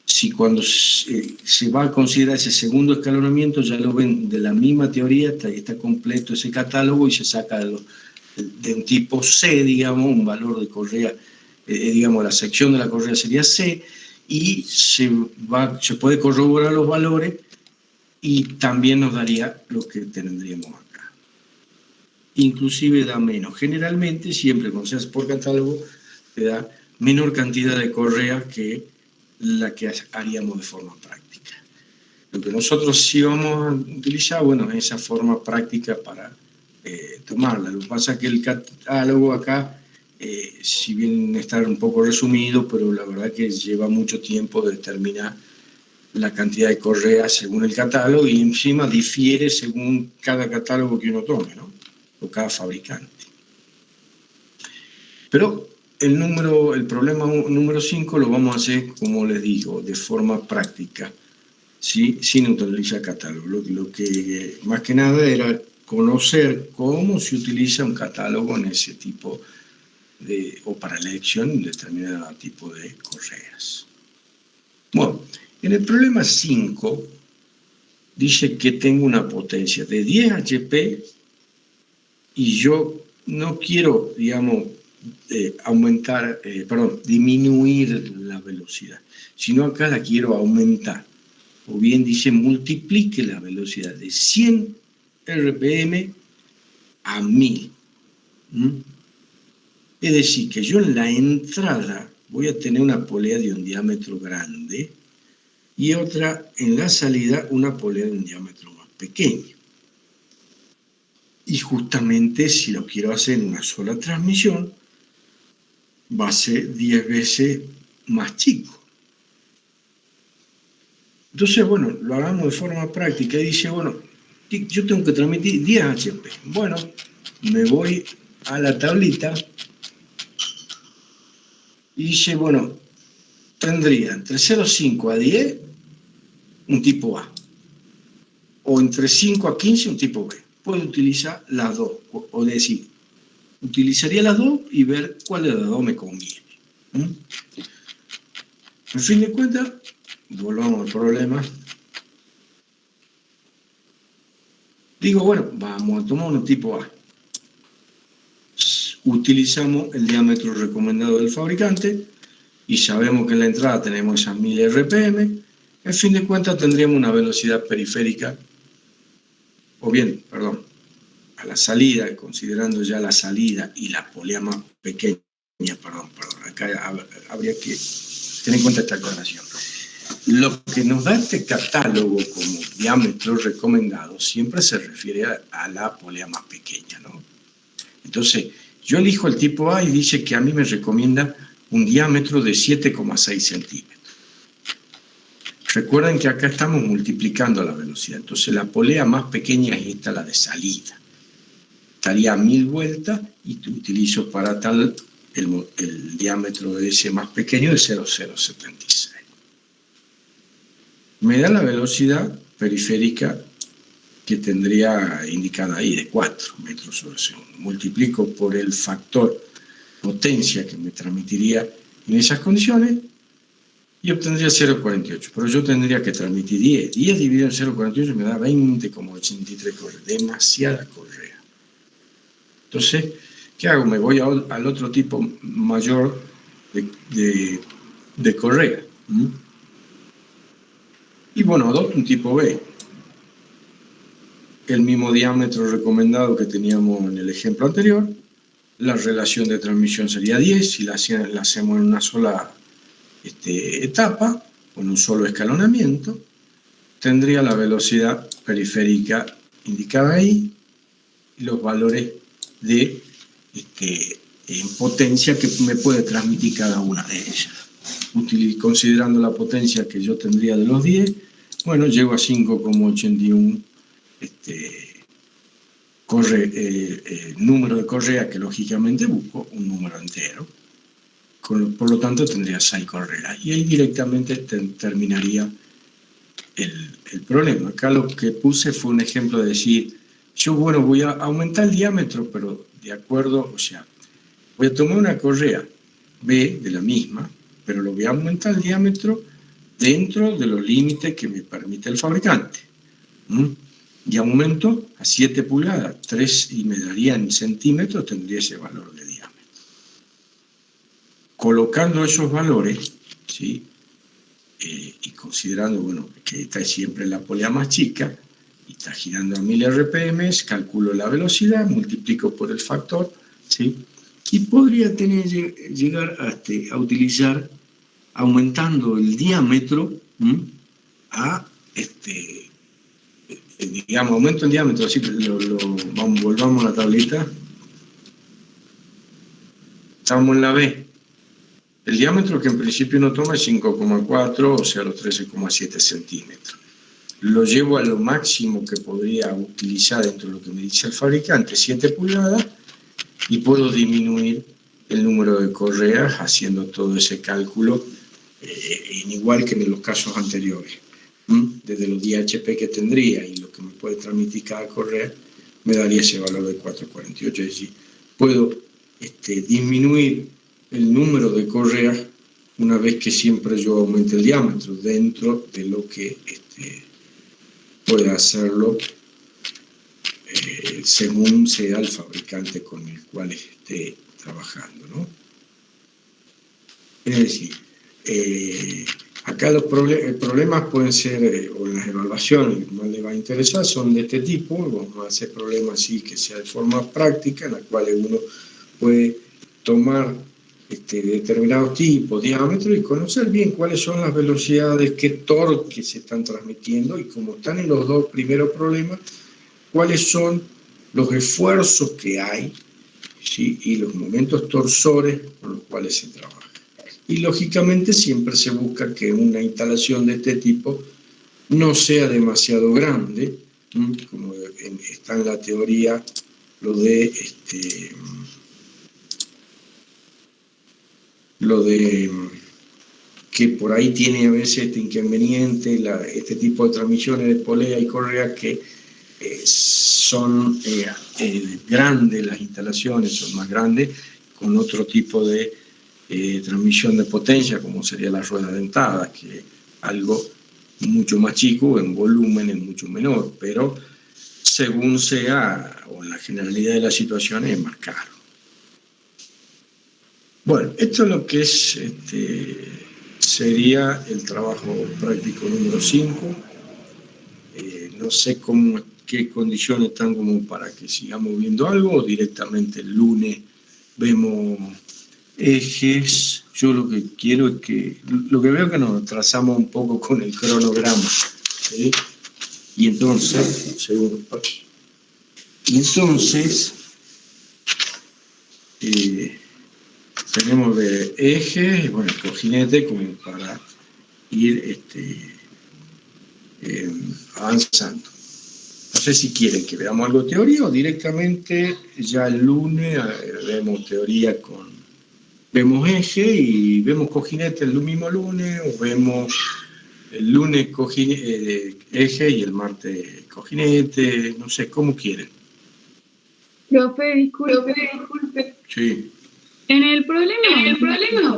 Si cuando se va a considerar ese segundo escalonamiento, ya lo ven de la misma teoría, está completo ese catálogo y se saca de un tipo C, digamos, un valor de correa, digamos, la sección de la correa sería C, y se puede corroborar los valores y también nos daría lo que tendríamos acá. Inclusive da menos. Generalmente, siempre cuando se hace por catálogo, te da menor cantidad de correas que la que haríamos de forma práctica. Lo que nosotros sí vamos a utilizar, bueno, es esa forma práctica para tomarla. Lo que pasa es que el catálogo acá, si bien está un poco resumido, pero la verdad que lleva mucho tiempo determinar la cantidad de correas según el catálogo, y encima difiere según cada catálogo que uno tome, ¿no? O cada fabricante. Pero el problema número 5 lo vamos a hacer, como les digo, de forma práctica, ¿sí? Sin utilizar catálogo. Lo que más que nada era conocer cómo se utiliza un catálogo en ese tipo o para elección de determinado tipo de correas. Bueno, en el problema 5 dice que tengo una potencia de 10 HP y yo no quiero, digamos, disminuir la velocidad, sino acá la quiero aumentar. O bien dice, multiplique la velocidad de 100 RPM a 1000. Es decir, que yo en la entrada voy a tener una polea de un diámetro grande y otra en la salida una polea de un diámetro más pequeño. Y justamente si lo quiero hacer en una sola transmisión, va a ser 10 veces más chico. Entonces, bueno, lo hagamos de forma práctica y dice, bueno, yo tengo que transmitir 10 HP. Bueno, me voy a la tablita y dice, bueno, tendría entre 0,5 a 10 un tipo A, o entre 5 a 15 un tipo B. Puedo utilizar las dos, o decir, utilizaría las dos y ver cuál de las dos me conviene. En fin de cuentas, volvamos al problema. Digo, bueno, vamos a tomar un tipo A. Utilizamos el diámetro recomendado del fabricante y sabemos que en la entrada tenemos esas 1000 RPM. En fin de cuentas, tendríamos una velocidad periférica, o bien, perdón, a la salida, considerando ya la salida y la polea más pequeña, perdón, acá habría que tener en cuenta esta aclaración. Lo que nos da este catálogo como diámetro recomendado siempre se refiere a la polea más pequeña, ¿no? Entonces, yo elijo el tipo A y dice que a mí me recomienda un diámetro de 7,6 centímetros. Recuerden que acá estamos multiplicando la velocidad, entonces la polea más pequeña es esta, la de salida. Estaría a 1000 vueltas y utilizo para tal el diámetro de ese más pequeño de 0,076. Me da la velocidad periférica que tendría indicada ahí de 4 metros sobre segundo. Multiplico por el factor potencia que me transmitiría en esas condiciones y obtendría 0,48. Pero yo tendría que transmitir 10. 10 dividido en 0,48 me da 20,83 correas. Demasiada correa. Entonces, ¿qué hago? Me voy al otro tipo mayor de correa. Y bueno, adopto un tipo B. El mismo diámetro recomendado que teníamos en el ejemplo anterior. La relación de transmisión sería 10 si la hacemos en una sola etapa, con un solo escalonamiento. Tendría la velocidad periférica indicada ahí y los valores de en potencia que me puede transmitir cada una de ellas. Considerando la potencia que yo tendría de los 10, bueno, llego a 5,81 número de correa que lógicamente busco un número entero. Por lo tanto, tendría 6 correas. Y ahí directamente terminaría el problema. Acá lo que puse fue un ejemplo de decir, yo, bueno, voy a aumentar el diámetro, pero de acuerdo, o sea, voy a tomar una correa B de la misma, pero lo voy a aumentar el diámetro dentro de los límites que me permite el fabricante. Y aumento a 7 pulgadas, 3 y me daría en centímetros, tendría ese valor de diámetro. Colocando esos valores, ¿sí? Y considerando, bueno, que esta es siempre la polea más chica, y está girando a 1000 RPM, calculo la velocidad, multiplico por el factor, ¿sí? Y podría llegar a utilizar, aumentando el diámetro, a digamos, aumento el diámetro, así que volvamos a la tablita. Estamos en la B. El diámetro que en principio uno toma es 5,4, o sea, los 13,7 centímetros. Lo llevo a lo máximo que podría utilizar dentro de lo que me dice el fabricante, 7 pulgadas, y puedo disminuir el número de correas haciendo todo ese cálculo, igual que en los casos anteriores. Desde los 10 HP que tendría y lo que me puede transmitir cada correa, me daría ese valor de 4,48. Es decir, puedo disminuir el número de correas una vez que siempre yo aumente el diámetro dentro de lo que pueda hacerlo según sea el fabricante con el cual esté trabajando, ¿no? Es decir, acá los problemas pueden ser, o las evaluaciones que más le va a interesar, son de este tipo. Vamos a hacer problemas así que sea de forma práctica, en la cual uno puede tomar determinados tipos, diámetros, y conocer bien cuáles son las velocidades, qué torque se están transmitiendo, y como están en los dos primeros problemas, cuáles son los esfuerzos que hay, ¿sí? Y los momentos torsores con los cuales se trabaja. Y lógicamente siempre se busca que una instalación de este tipo no sea demasiado grande, como está en la teoría lo de que por ahí tiene a veces este inconveniente, este tipo de transmisiones de polea y correa, que son grandes, las instalaciones son más grandes, con otro tipo de transmisión de potencia, como sería la rueda dentada, que es algo mucho más chico, en volumen es mucho menor, pero según sea, o en la generalidad de las situaciones, es más caro. Bueno, esto es lo que es, sería el trabajo práctico número 5. No sé qué condiciones están como para que sigamos viendo algo, o directamente el lunes vemos ejes. Yo lo que quiero es lo que veo que nos trazamos un poco con el cronograma, ¿sí? Y entonces, tenemos de eje, bueno, el cojinete, como para ir avanzando. No sé si quieren que veamos algo de teoría, o directamente ya el lunes vemos teoría vemos eje y vemos cojinete el mismo lunes, o vemos el lunes eje y el martes cojinete, no sé, como quieren. Profe, disculpe. Sí. En el problema.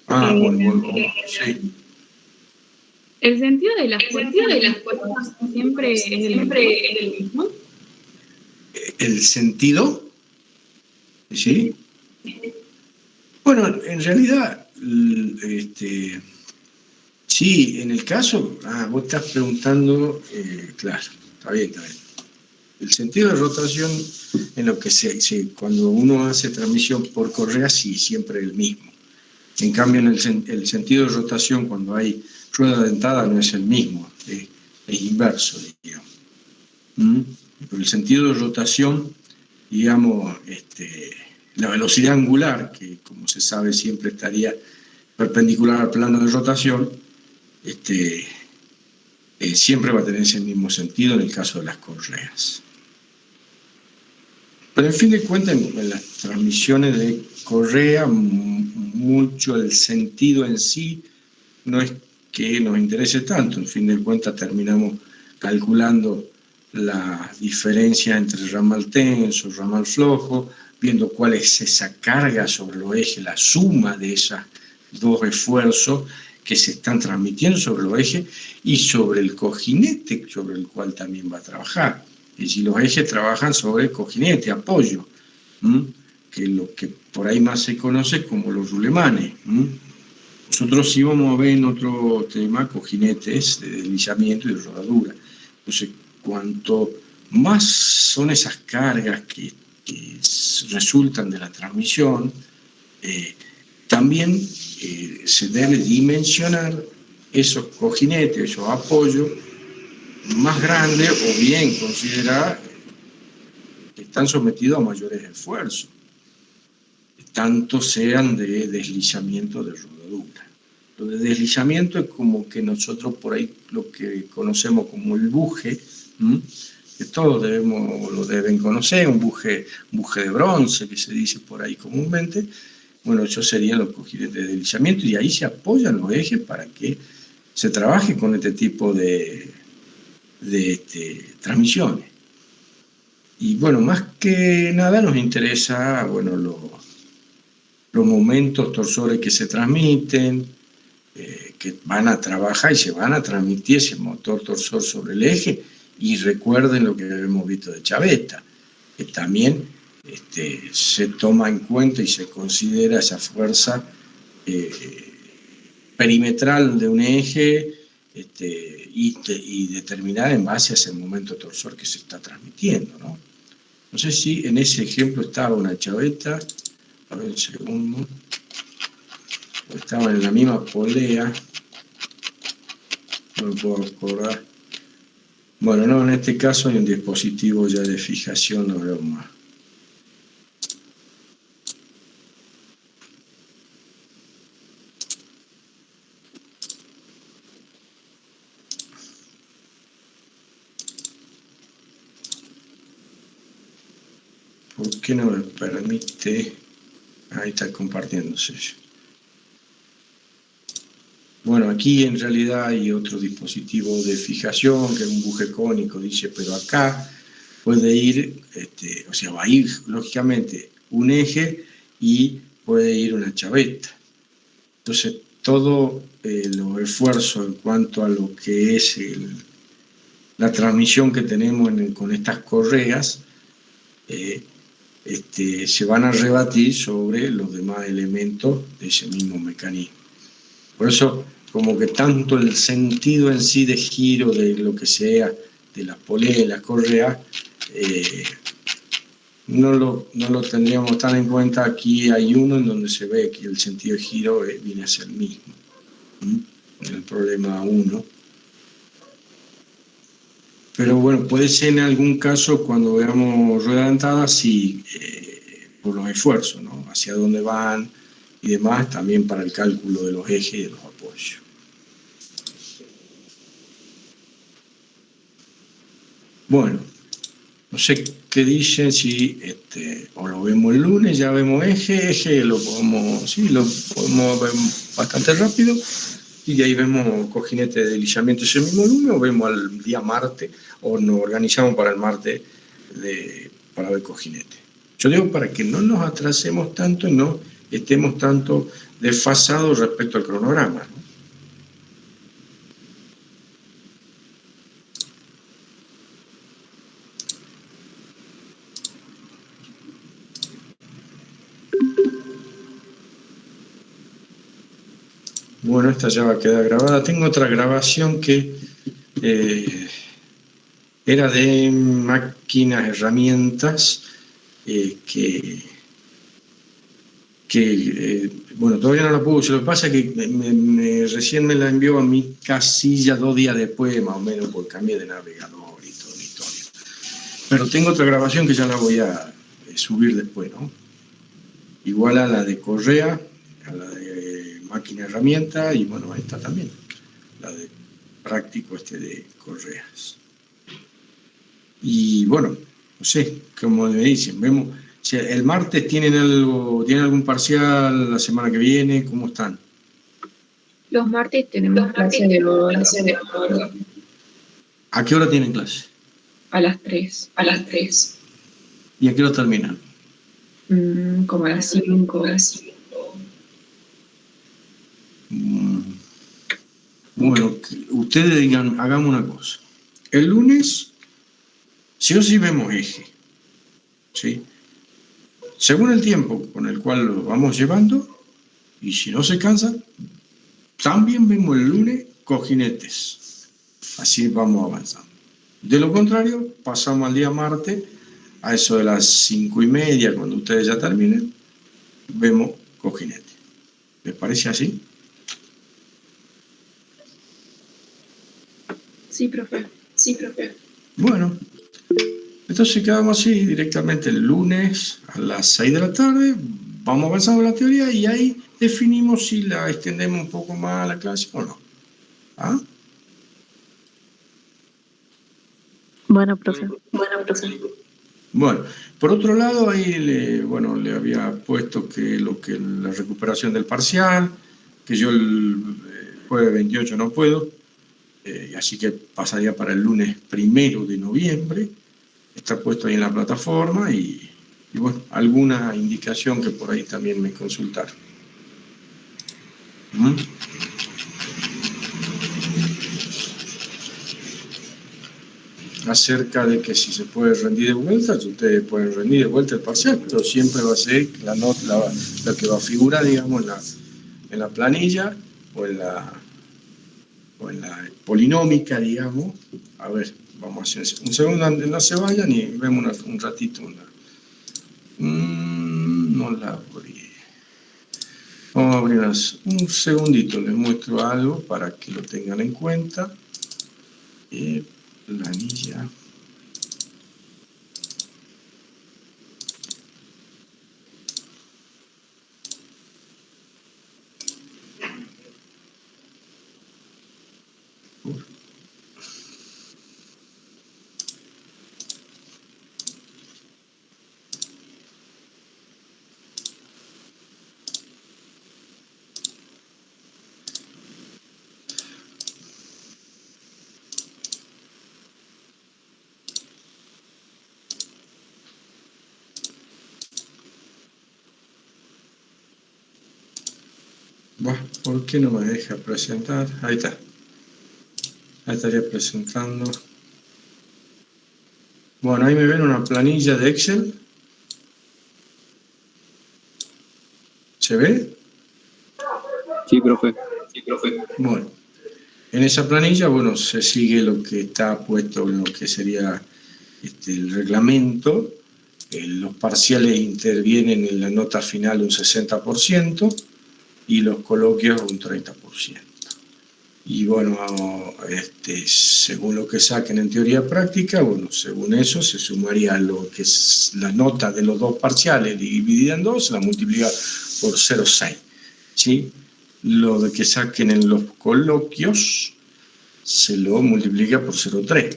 Bueno, sí. El sentido de las fuerzas siempre es el mismo. ¿El sentido? ¿Sí? Bueno, en realidad, sí, en el caso, vos estás preguntando, claro, está bien. El sentido de rotación, en lo que cuando uno hace transmisión por correa, sí, siempre es el mismo. En cambio, en el sentido de rotación, cuando hay rueda dentada, no es el mismo, es inverso, digamos. Pero el sentido de rotación, digamos, la velocidad angular, que como se sabe siempre estaría perpendicular al plano de rotación, siempre va a tener ese mismo sentido en el caso de las correas. Pero en fin de cuentas, en las transmisiones de correa, mucho el sentido en sí no es que nos interese tanto. En fin de cuentas, terminamos calculando la diferencia entre ramal tenso, ramal flojo, viendo cuál es esa carga sobre los ejes, la suma de esos dos esfuerzos que se están transmitiendo sobre los ejes y sobre el cojinete sobre el cual también va a trabajar. Es decir, los ejes trabajan sobre el cojinete, apoyo, que es lo que por ahí más se conoce como los rulemanes. Nosotros sí vamos a ver en otro tema cojinetes de deslizamiento y de rodadura. Entonces, cuanto más son esas cargas que resultan de la transmisión, también se debe dimensionar esos cojinetes, esos apoyos más grandes, o bien considerar que están sometidos a mayores esfuerzos, tanto sean de deslizamiento o de rodadura. Lo de deslizamiento es como que nosotros por ahí lo que conocemos como el buje, que todos lo deben conocer, un buje de bronce que se dice por ahí comúnmente. Bueno, eso serían los cojinetes de deslizamiento, y ahí se apoyan los ejes para que se trabaje con este tipo de transmisiones. Y bueno, más que nada nos interesa, bueno, los momentos torsores que se transmiten, que van a trabajar y se van a transmitir ese motor torsor sobre el eje, Y recuerden lo que hemos visto de Chavetta, que también se toma en cuenta y se considera esa fuerza perimetral de un eje y determinada en base a ese momento torsor que se está transmitiendo, ¿no? No sé si en ese ejemplo estaba una Chavetta, a ver un segundo, estaba en la misma polea, no me puedo acordar. Bueno, no, en este caso hay un dispositivo ya de fijación, no veo más. ¿Por qué no me permite? Ahí está compartiéndose. Bueno, aquí en realidad hay otro dispositivo de fijación, que es un buje cónico, dice, pero acá puede ir, o sea, va a ir lógicamente un eje y puede ir una Chavetta. Entonces, todos los esfuerzos en cuanto a lo que es la transmisión que tenemos con estas correas, se van a rebatir sobre los demás elementos de ese mismo mecanismo. Por eso, como que tanto el sentido en sí de giro de lo que sea, de las poleas y las correas, no lo tendríamos tan en cuenta. Aquí hay uno en donde se ve que el sentido de giro viene a ser el mismo. El problema 1. Pero bueno, puede ser en algún caso cuando veamos rueda dentada, sí, por los esfuerzos, ¿no? Hacia dónde van y demás, también para el cálculo de los ejes y de los apoyos. Bueno, no sé qué dicen, si o lo vemos el lunes, ya vemos eje lo podemos ver bastante rápido, y de ahí vemos cojinete de deslizamiento ese mismo lunes, o vemos al día martes, o nos organizamos para el martes para ver cojinete. Yo digo para que no nos atrasemos tanto y no estemos tanto desfasados respecto al cronograma, ¿no? Bueno, esta ya va a quedar grabada. Tengo otra grabación que era de máquinas, herramientas, bueno, todavía no la puse. Lo que pasa es que recién me la envió a mi casilla 2 días después, más o menos, porque cambié de navegador y toda la historia. Pero tengo otra grabación que ya la voy a subir después, ¿no? Igual a la de Correa, a la de máquina herramienta, y bueno, ahí está también, la de práctico de Correas. Y bueno, no sé, como me dicen, vemos, si el martes tienen algún parcial, la semana que viene, ¿cómo están? Los martes tenemos clase de oro. ¿A qué hora tienen clase? A las 3. ¿Y a qué hora terminan? Como a las 5. Bueno, ustedes digan, hagamos una cosa. El lunes, sí o sí vemos eje, ¿sí? Según el tiempo con el cual lo vamos llevando, y si no se cansan, también vemos el lunes cojinetes. Así vamos avanzando. De lo contrario, pasamos al día martes, a eso de las 5:30, cuando ustedes ya terminen, vemos cojinete. ¿Les parece así? Sí, profe. Bueno, entonces quedamos así directamente el lunes a las 6 de la tarde, vamos avanzando en la teoría y ahí definimos si la extendemos un poco más a la clase o no. ¿Ah? Bueno, profe. Bueno, por otro lado, ahí le había puesto que la recuperación del parcial, que yo el jueves 28 no puedo, así que pasaría para el lunes 1 de noviembre. Está puesto ahí en la plataforma y bueno, alguna indicación que por ahí también me consultaron. acerca de que si se puede rendir de vuelta, ustedes pueden rendir de vuelta el parcial, pero siempre va a ser la nota, la que va a figurar, digamos, en la planilla o en la polinómica, digamos. A ver, vamos a hacer un segundo, no se vayan y vemos un ratito. No la abrí. Vamos a abrir un segundito, les muestro algo para que lo tengan en cuenta. Planilla. ¿Por qué no me deja presentar? Ahí está. Ahí estaría presentando. Bueno, ahí me ven una planilla de Excel. ¿Se ve? Sí, profe. Bueno, en esa planilla, bueno, se sigue lo que está puesto en lo que sería el reglamento. Los parciales intervienen en la nota final un 60% y los coloquios un 30%. Y bueno, según lo que saquen en teoría práctica, bueno, según eso se sumaría lo que es la nota de los dos parciales dividida en dos, la multiplica por 0,6, ¿sí? Lo de que saquen en los coloquios se lo multiplica por 0,3.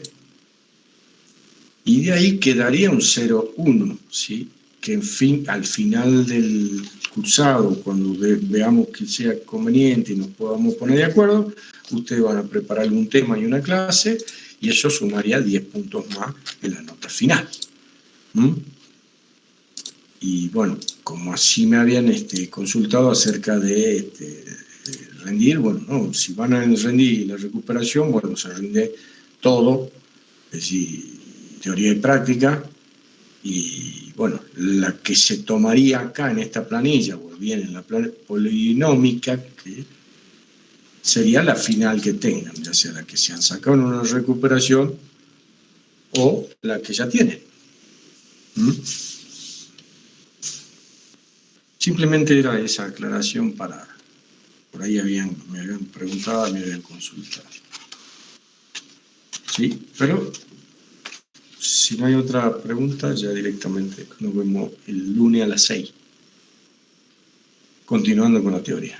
Y de ahí quedaría un 0,1, ¿sí? Que al final del cursado, cuando veamos que sea conveniente y nos podamos poner de acuerdo, ustedes van a preparar algún tema y una clase, y eso sumaría 10 puntos más en la nota final. Y bueno, como así me habían consultado acerca de rendir, bueno, no, si van a rendir la recuperación, bueno, se rinde todo, es decir, teoría y práctica. Y bueno, la que se tomaría acá en esta planilla, o bien en la polinómica, que sería la final que tengan, ya sea la que se han sacado en una recuperación o la que ya tienen. Simplemente era esa aclaración para... Por ahí me habían preguntado, me habían consultado. Sí, pero... Si no hay otra pregunta, ya directamente nos vemos el lunes a las 6. Continuando con la teoría.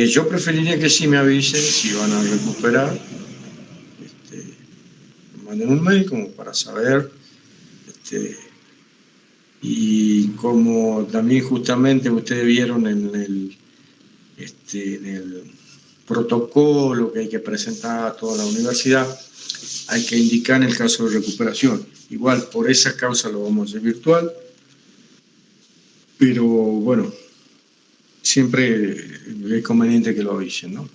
Yo preferiría que sí me avisen si van a recuperar. Me manden un mail como para saber. Y como también justamente ustedes vieron en el protocolo que hay que presentar a toda la universidad, hay que indicar en el caso de recuperación. Igual, por esa causa lo vamos a hacer virtual, pero bueno, siempre es conveniente que lo avisen, ¿no?